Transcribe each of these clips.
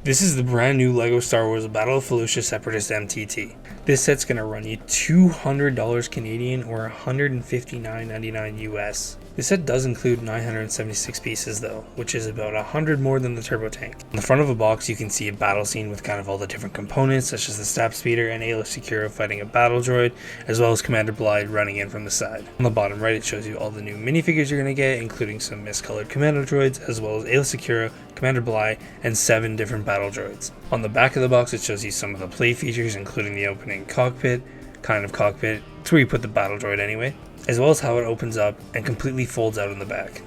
This is the brand new LEGO Star Wars Battle of Felucia Separatist MTT. This set's going to run you $200 Canadian or $159.99 US. This set does include 976 pieces though, which is about 100 more than the turbo tank. On the front of a box you can see a battle scene with kind of all the different components such as the stab speeder and Aayla Secura fighting a battle droid, as well as Commander Blyde running in from the side. On the bottom right it shows you all the new minifigures you're going to get, including some miscolored commando droids, as well as Aayla Secura, Commander Blyde, and 7 different battle droids. On the back of the box it shows you some of the play features, including the opening cockpit, it's where you put the battle droid anyway, as well as how it opens up and completely folds out in the back.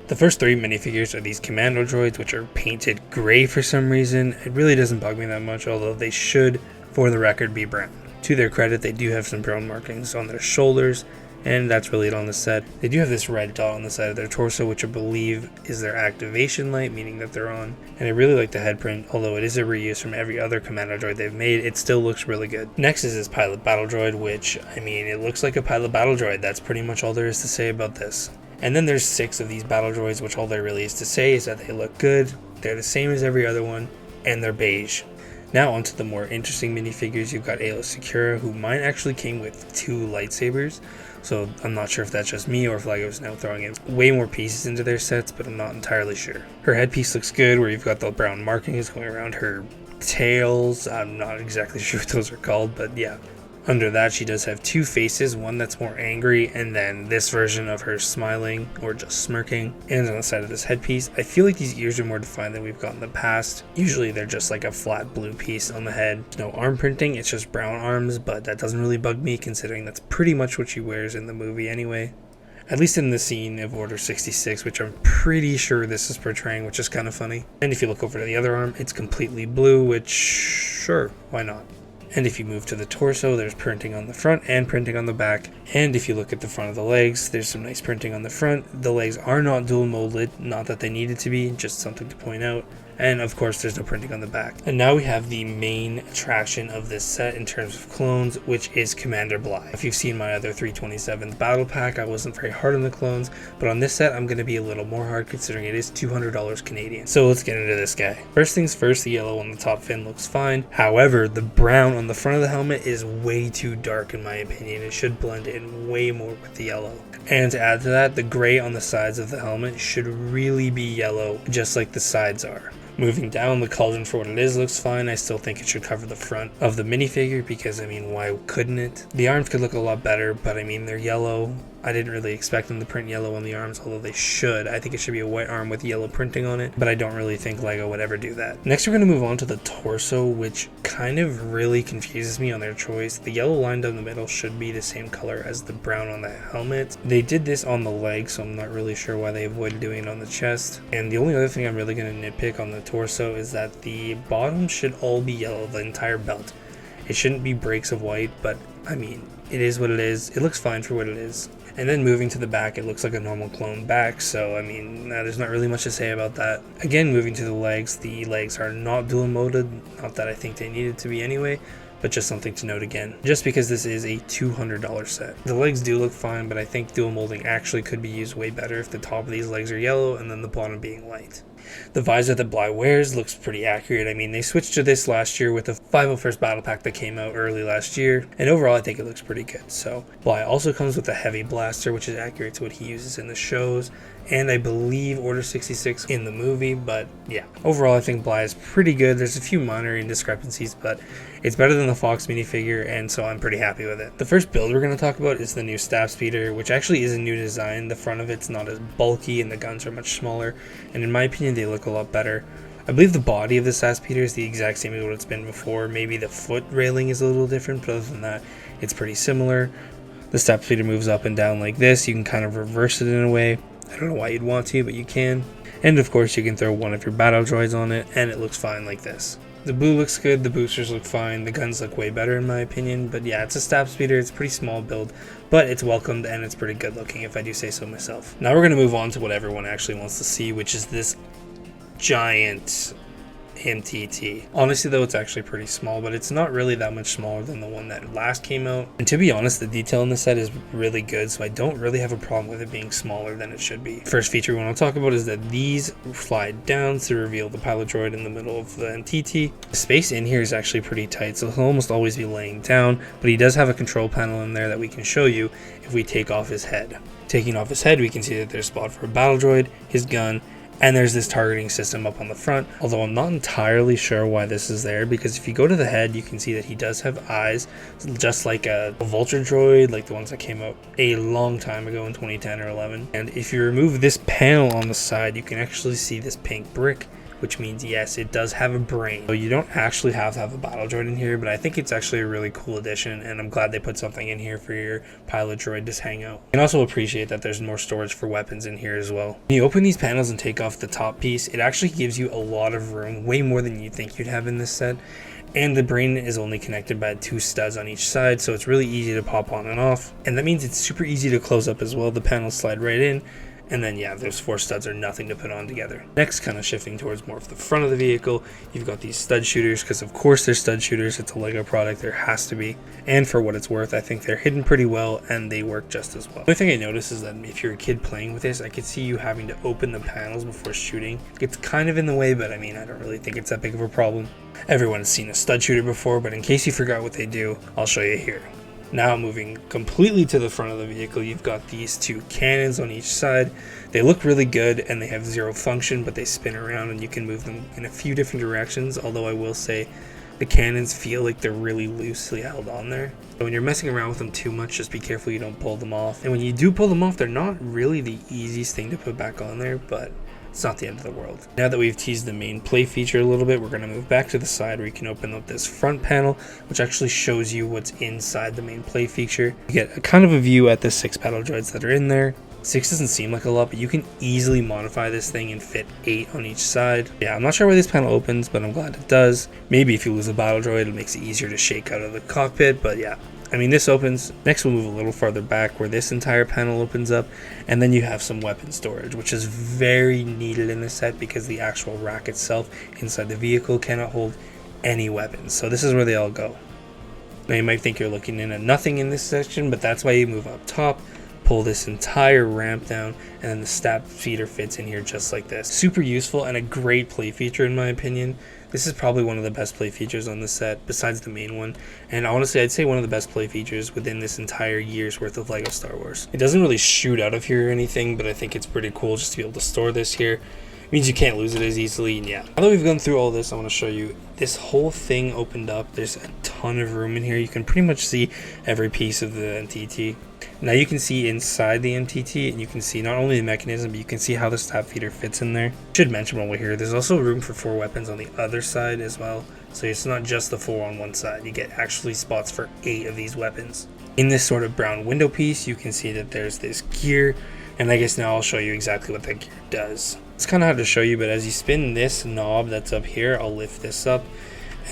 The first 3 minifigures are these commando droids, which are painted gray for some reason. It really doesn't bug me that much, although they should, for the record, be brown. To their credit, they do have some brown markings on their shoulders, and that's really it on the set. They do have this red dot on the side of their torso, which I believe is their activation light, meaning that they're on. And I really like the head print, although it is a reuse from every other commando droid they've made, it still looks really good. Next is this pilot battle droid, which, I mean, it looks like a pilot battle droid. That's pretty much all there is to say about this. And then there's 6 of these battle droids, which all there really is to say is that they look good, they're the same as every other one, and they're beige. Now onto the more interesting minifigures. You've got Aayla Secura, who mine actually came with 2 lightsabers, so I'm not sure if that's just me or if LEGO's now throwing in way more pieces into their sets, but I'm not entirely sure. Her headpiece looks good, where you've got the brown markings going around her tails. I'm not exactly sure what those are called, but yeah. Under that, she does have 2 faces, one that's more angry, and then this version of her smiling or just smirking. And on the side of this headpiece, I feel like these ears are more defined than we've got in the past. Usually they're just like a flat blue piece on the head. No arm printing, it's just brown arms, but that doesn't really bug me considering that's pretty much what she wears in the movie anyway. At least in the scene of Order 66, which I'm pretty sure this is portraying, which is kind of funny. And if you look over to the other arm, it's completely blue, which, sure, why not? And if you move to the torso, there's printing on the front and printing on the back. And if you look at the front of the legs, there's some nice printing on the front. The legs are not dual molded, not that they needed to be, just something to point out. And of course there's no printing on the back. And now we have the main attraction of this set in terms of clones, which is Commander Blyde. If you've seen my other 327th battle pack, I wasn't very hard on the clones, but on this set I'm going to be a little more hard considering it is $200 Canadian. So let's get into this guy. First things first, the yellow on the top fin looks fine. However, the brown on the front of the helmet is way too dark in my opinion. It should blend in way more with the yellow. And to add to that, the gray on the sides of the helmet should really be yellow, just like the sides are. Moving down, the cauldron for what it is looks fine. I still think it should cover the front of the minifigure because, I mean, why couldn't it? The arms could look a lot better, but I mean, they're yellow. I didn't really expect them to print yellow on the arms, although they should. I think it should be a white arm with yellow printing on it, but I don't really think LEGO would ever do that. Next, we're going to move on to the torso, which kind of really confuses me on their choice. The yellow line down the middle should be the same color as the brown on the helmet. They did this on the leg, so I'm not really sure why they avoided doing it on the chest. And the only other thing I'm really going to nitpick on the torso is that the bottom should all be yellow, the entire belt. It shouldn't be breaks of white, but I mean, it is what it is. It looks fine for what it is. And then moving to the back, it looks like a normal clone back, so I mean, there's not really much to say about that. Again, moving to the legs are not dual molded, not that I think they needed to be anyway, but just something to note again, just because this is a $200 set. The legs do look fine, but I think dual molding actually could be used way better if the top of these legs are yellow and then the bottom being white. The visor that Blyde wears looks pretty accurate. I mean, they switched to this last year with the 501st battle pack that came out early last year, and overall I think it looks pretty good. So Blyde also comes with a heavy blaster, which is accurate to what he uses in the shows, and I believe Order 66 in the movie, but yeah. Overall I think Blyde is pretty good. There's a few minor indiscrepancies, but it's better than the Fox minifigure, and so I'm pretty happy with it. The first build we're going to talk about is the new stab speeder, which actually is a new design. The front of it's not as bulky and the guns are much smaller, and in my opinion they look a lot better. I believe the body of the stab speeder is the exact same as what it's been before. Maybe the foot railing is a little different, but other than that it's pretty similar. The stab speeder moves up and down like this. You can kind of reverse it in a way. I don't know why you'd want to, but you can. And of course you can throw one of your battle droids on it and it looks fine like this. The blue looks good, the boosters look fine, the guns look way better in my opinion, but yeah, it's a stab speeder, it's a pretty small build, but it's welcomed and it's pretty good looking if I do say so myself. Now we're going to move on to what everyone actually wants to see, which is this giant MTT. Honestly though, it's actually pretty small, but it's not really that much smaller than the one that last came out. And to be honest, the detail in the set is really good, so I don't really have a problem with it being smaller than it should be. First feature we want to talk about is that these slide down to reveal the pilot droid in the middle of the MTT. The space in here is actually pretty tight, so he'll almost always be laying down, but he does have a control panel in there that we can show you if we take off his head. Taking off his head, we can see that there's a spot for a battle droid, his gun, and there's this targeting system up on the front, although I'm not entirely sure why this is there, because if you go to the head, you can see that he does have eyes, just like a vulture droid, like the ones that came out a long time ago in 2010 or 11. And if you remove this panel on the side, you can actually see this pink brick, which means yes, it does have a brain. So you don't actually have to have a battle droid in here, but I think it's actually a really cool addition, and I'm glad they put something in here for your pilot droid to hang out. You can also appreciate that there's more storage for weapons in here as well. When you open these panels and take off the top piece, it actually gives you a lot of room, way more than you think you'd have in this set. And the brain is only connected by 2 studs on each side, so it's really easy to pop on and off. And that means it's super easy to close up as well. The panels slide right in. And then yeah, those 4 studs are nothing to put on together. Next, kind of shifting towards more of the front of the vehicle, you've got these stud shooters, because of course they're stud shooters, it's a LEGO product, there has to be. And for what it's worth, I think they're hidden pretty well and they work just as well. The only thing I noticed is that if you're a kid playing with this, I could see you having to open the panels before shooting. It's kind of in the way, but I mean, I don't really think it's that big of a problem. Everyone has seen a stud shooter before, but in case you forgot what they do, I'll show you here. Now moving completely to the front of the vehicle, you've got these 2 cannons on each side. They look really good and they have 0 function, but they spin around and you can move them in a few different directions, although I will say the cannons feel like they're really loosely held on there. So when you're messing around with them too much, just be careful you don't pull them off. And when you do pull them off, they're not really the easiest thing to put back on there, but it's not the end of the world. Now that we've teased the main play feature a little bit, we're going to move back to the side where you can open up this front panel, which actually shows you what's inside the main play feature. You get a kind of a view at the 6 battle droids that are in there. 6 doesn't seem like a lot, but you can easily modify this thing and fit 8 on each side. Yeah, I'm not sure why this panel opens, but I'm glad it does. Maybe if you lose a battle droid, it makes it easier to shake out of the cockpit, but yeah. I mean, this opens. Next, we'll move a little farther back where this entire panel opens up, and then you have some weapon storage, which is very needed in this set because the actual rack itself inside the vehicle cannot hold any weapons. So this is where they all go. Now you might think you're looking in at nothing in this section, but that's why you move up top, pull this entire ramp down, and then the stab feeder fits in here just like this. Super useful and a great play feature in my opinion. This is probably one of the best play features on the set, besides the main one, and honestly I'd say one of the best play features within this entire year's worth of LEGO Star Wars. It doesn't really shoot out of here or anything, but I think it's pretty cool just to be able to store this here. It means you can't lose it as easily, and yeah. Now that we've gone through all this, I want to show you this whole thing opened up. There's a ton of room in here. You can pretty much see every piece of the MTT. Now you can see inside the MTT, and you can see not only the mechanism, but you can see how the stab feeder fits in there. Should mention while we're here, there's also room for 4 weapons on the other side as well. So it's not just the 4 on one side. You get actually spots for 8 of these weapons. In this sort of brown window piece, you can see that there's this gear, and I guess now I'll show you exactly what that gear does. It's kind of hard to show you, but as you spin this knob that's up here, I'll lift this up,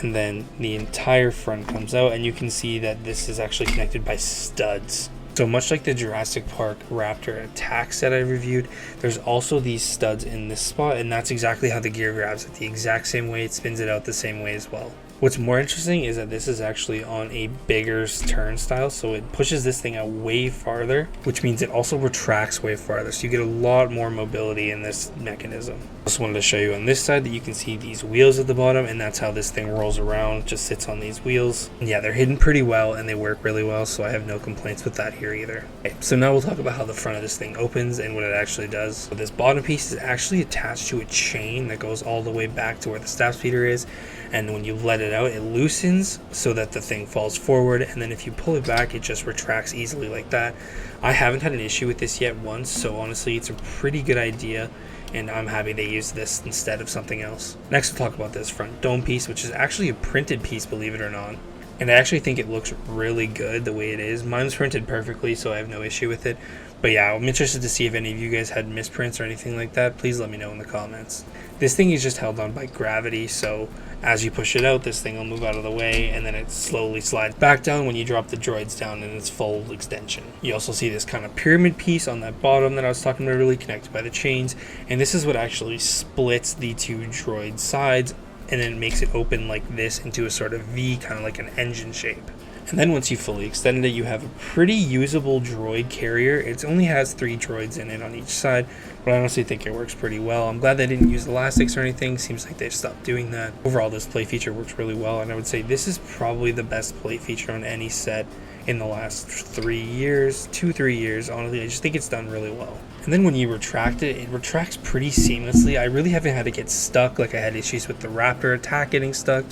and then the entire front comes out, and you can see that this is actually connected by studs. So much like the Jurassic Park Raptor attack set I reviewed, there's also these studs in this spot, and that's exactly how the gear grabs it, the exact same way. It spins it out the same way as well. What's more interesting is that this is actually on a bigger turnstile, so it pushes this thing out way farther, which means it also retracts way farther, so you get a lot more mobility in this mechanism. I just wanted to show you on this side that you can see these wheels at the bottom, and that's how this thing rolls around, just sits on these wheels. And yeah, they're hidden pretty well and they work really well, so I have no complaints with that here either. Okay, so now we'll talk about how the front of this thing opens and what it actually does. So this bottom piece is actually attached to a chain that goes all the way back to where the stab speeder is, and when you let it out, it loosens so that the thing falls forward, and then if you pull it back, it just retracts easily like that. I haven't had an issue with this yet once, so honestly it's a pretty good idea, and I'm happy they used this instead of something else. Next we'll talk about this front dome piece, which is actually a printed piece, believe it or not. And I actually think it looks really good the way it is. Mine's printed perfectly, so I have no issue with it. But yeah, I'm interested to see if any of you guys had misprints or anything like that. Please let me know in the comments. This thing is just held on by gravity, so as you push it out, this thing will move out of the way, and then it slowly slides back down when you drop the droids down in its full extension. You also see this kind of pyramid piece on that bottom that I was talking about, really connected by the chains, and this is what actually splits the 2 droid sides and then it makes it open like this into a sort of V, kind of like an engine shape. And then once you fully extended it, you have a pretty usable droid carrier. It only has 3 droids in it on each side, but I honestly think it works pretty well. I'm glad they didn't use elastics or anything. Seems like they've stopped doing that. Overall, this play feature works really well, and I would say this is probably the best play feature on any set in the last 3 years, 2-3 years. Honestly, I just think it's done really well. And then when you retract it, it retracts pretty seamlessly. I really haven't had to get stuck like I had issues with the Raptor attack getting stuck.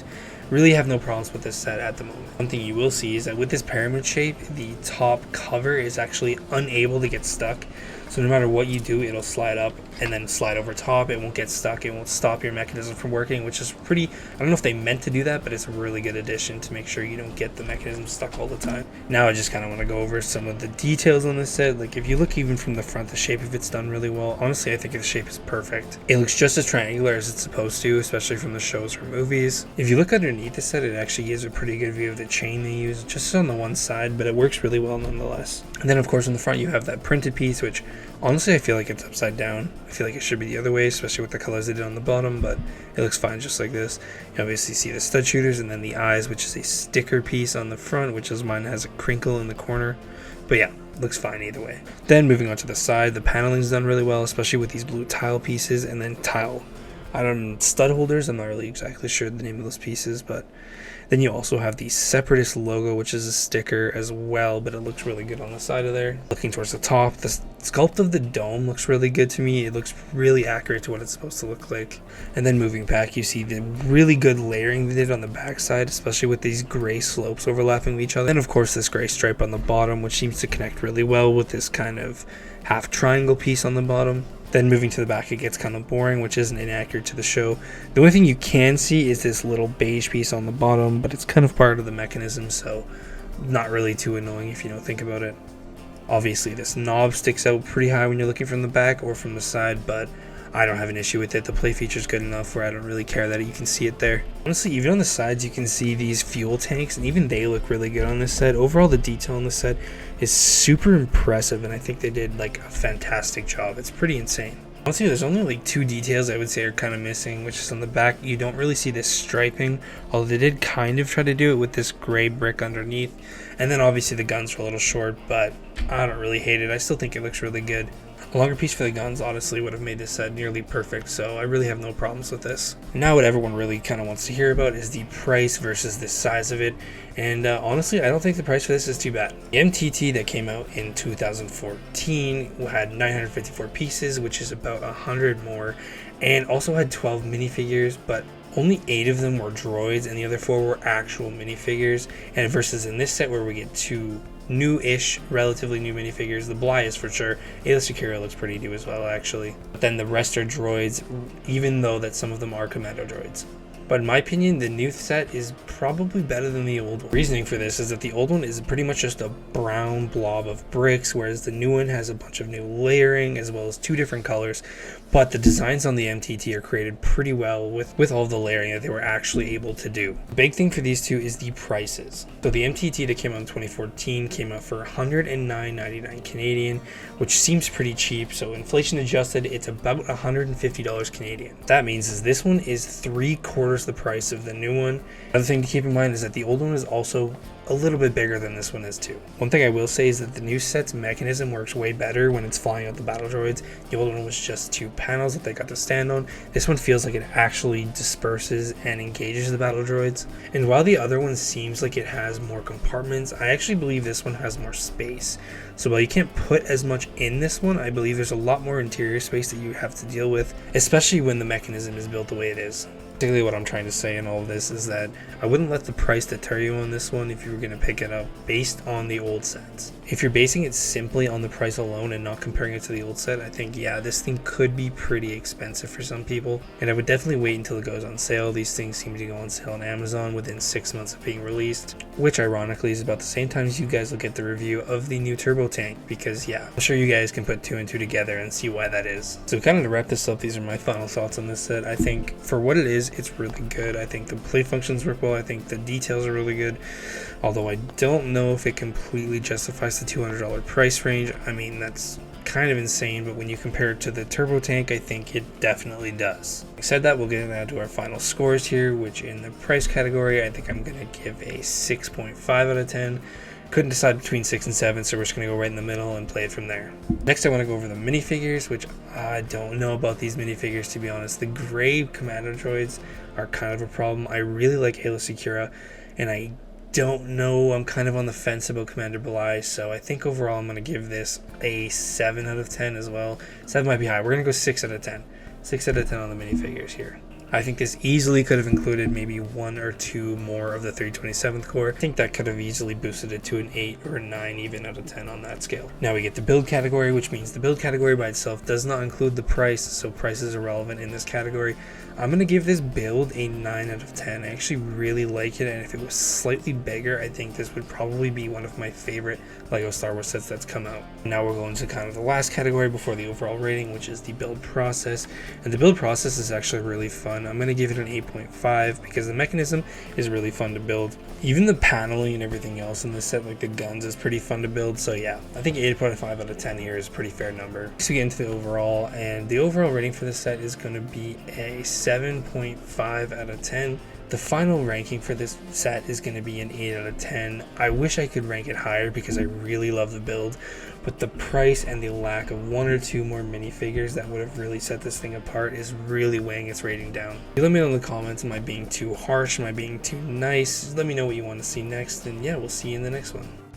Really have no problems with this set at the moment. One thing you will see is that with this pyramid shape, the top cover is actually unable to get stuck. So no matter what you do, it'll slide up and then slide over top. It won't get stuck. It won't stop your mechanism from working, which is pretty, I don't know if they meant to do that, but it's a really good addition to make sure you don't get the mechanism stuck all the time. Now I just kind of want to go over some of the details on this set. Like if you look even from the front, the shape of it's done really well. Honestly, I think the shape is perfect. It looks just as triangular as it's supposed to, especially from the shows or movies. If you look underneath the set, it actually gives a pretty good view of the chain they use just on the one side, but it works really well nonetheless. And then of course in the front you have that printed piece, which honestly I feel like it's upside down. I feel like it should be the other way, especially with the colors they did on the bottom, but it looks fine just like this. You obviously see the stud shooters and then the eyes, which is a sticker piece on the front, which is mine has a crinkle in the corner. But yeah, looks fine either way. Then moving on to the side, the paneling's done really well, especially with these blue tile pieces and then stud holders. I'm not really exactly sure the name of those pieces, but then you also have the Separatist logo, which is a sticker as well, but it looks really good on the side of there. Looking towards the top, the sculpt of the dome looks really good to me. It looks really accurate to what it's supposed to look like. And then moving back, you see the really good layering they did on the back side, especially with these gray slopes overlapping with each other. And of course this gray stripe on the bottom, which seems to connect really well with this kind of half triangle piece on the bottom. Then moving to the back, it gets kind of boring, which isn't inaccurate to the show. The only thing you can see is this little beige piece on the bottom, but it's kind of part of the mechanism, so not really too annoying if you don't think about it. Obviously, this knob sticks out pretty high when you're looking from the back or from the side, but I don't have an issue with it. The play feature is good enough where I don't really care that you can see it there. Honestly, even on the sides, you can see these fuel tanks, and even they look really good on this set. Overall, the detail on the set is super impressive, and I think they did like a fantastic job. It's pretty insane. Honestly, there's only like 2 details I would say are kind of missing, which is on the back. You don't really see this striping, although they did kind of try to do it with this gray brick underneath. And then obviously the guns are a little short, but I don't really hate it. I still think it looks really good. A longer piece for the guns honestly would have made this set nearly perfect, so I really have no problems with this. Now what everyone really kind of wants to hear about is the price versus the size of it, and honestly I don't think the price for this is too bad. The MTT that came out in 2014 had 954 pieces, which is about 100 more, and also had 12 minifigures, but only 8 of them were droids and the other 4 were actual minifigures, and versus in this set where we get 2 new-ish, relatively new minifigures. The Bly is for sure. Ayla Secura looks pretty new as well, actually. But then the rest are droids, even though that some of them are commando droids. But in my opinion, the new set is probably better than the old one. Reasoning for this is that the old one is pretty much just a brown blob of bricks, whereas the new one has a bunch of new layering as well as 2 different colors. But the designs on the MTT are created pretty well with all the layering that they were actually able to do. The big thing for these 2 is the prices. So the MTT that came out in 2014 came out for $109.99 Canadian, which seems pretty cheap. So inflation adjusted, it's about $150 Canadian. What that means is this one is 3/4 the price of the new one. Another thing to keep in mind is that the old one is also a little bit bigger than this one is too. One thing I will say is that the new set's mechanism works way better when it's flying out the battle droids. The old one was just 2 panels that they got to stand on. This one feels like it actually disperses and engages the battle droids. And while the other one seems like it has more compartments, I actually believe this one has more space. So while you can't put as much in this one, I believe there's a lot more interior space that you have to deal with, especially when the mechanism is built the way it is. Basically what I'm trying to say in all of this is that I wouldn't let the price deter you on this one if you were going to pick it up based on the old sets. If you're basing it simply on the price alone and not comparing it to the old set, I think yeah, this thing could be pretty expensive for some people, and I would definitely wait until it goes on sale. These things seem to go on sale on Amazon within 6 months of being released, which ironically is about the same time as you guys will get the review of the new turbo tank, because yeah, I'm sure you guys can put 2 and 2 together and see why that is. So kind of to wrap this up, these are my final thoughts on this set. I think for what it is, it's really good. I think the play functions work well. I think the details are really good, although I don't know if it completely justifies the $200 price range. I mean, that's kind of insane, but when you compare it to the turbo tank, I think it definitely does. Having said that, we'll get down to our final scores here, which in the price category, I think I'm going to give a 6.5 out of 10. Couldn't decide between 6 and 7, so we're just going to go right in the middle and play it from there. Next, I want to go over the minifigures, which I don't know about these minifigures, to be honest. The gray commando droids are kind of a problem. I really like Halo Secura, and I don't know, I'm kind of on the fence about Commander Bly, so I think overall I'm going to give this a 7 out of 10 as well. 7 might be high. We're going to go 6 out of 10. 6 out of 10 on the minifigures here. I think this easily could have included maybe 1 or 2 more of the 327th core. I think that could have easily boosted it to an 8 or a 9 even out of 10 on that scale. Now we get the build category, which means the build category by itself does not include the price, so price is irrelevant in this category. I'm going to give this build a 9 out of 10. I actually really like it, and if it was slightly bigger, I think this would probably be one of my favorite LEGO Star Wars sets that's come out. Now we're going to kind of the last category before the overall rating, which is the build process. And the build process is actually really fun. I'm going to give it an 8.5 because the mechanism is really fun to build. Even the paneling and everything else in this set, like the guns, is pretty fun to build. So yeah, I think 8.5 out of 10 here is a pretty fair number. So we get into the overall, and the overall rating for this set is going to be a 7.5 out of 10. The final ranking for this set is going to be an 8 out of 10. I wish I could rank it higher because I really love the build, but the price and the lack of 1 or 2 more minifigures that would have really set this thing apart is really weighing its rating down. Let me know in the comments, am I being too harsh? Am I being too nice? Let me know what you want to see next, and yeah, we'll see you in the next one.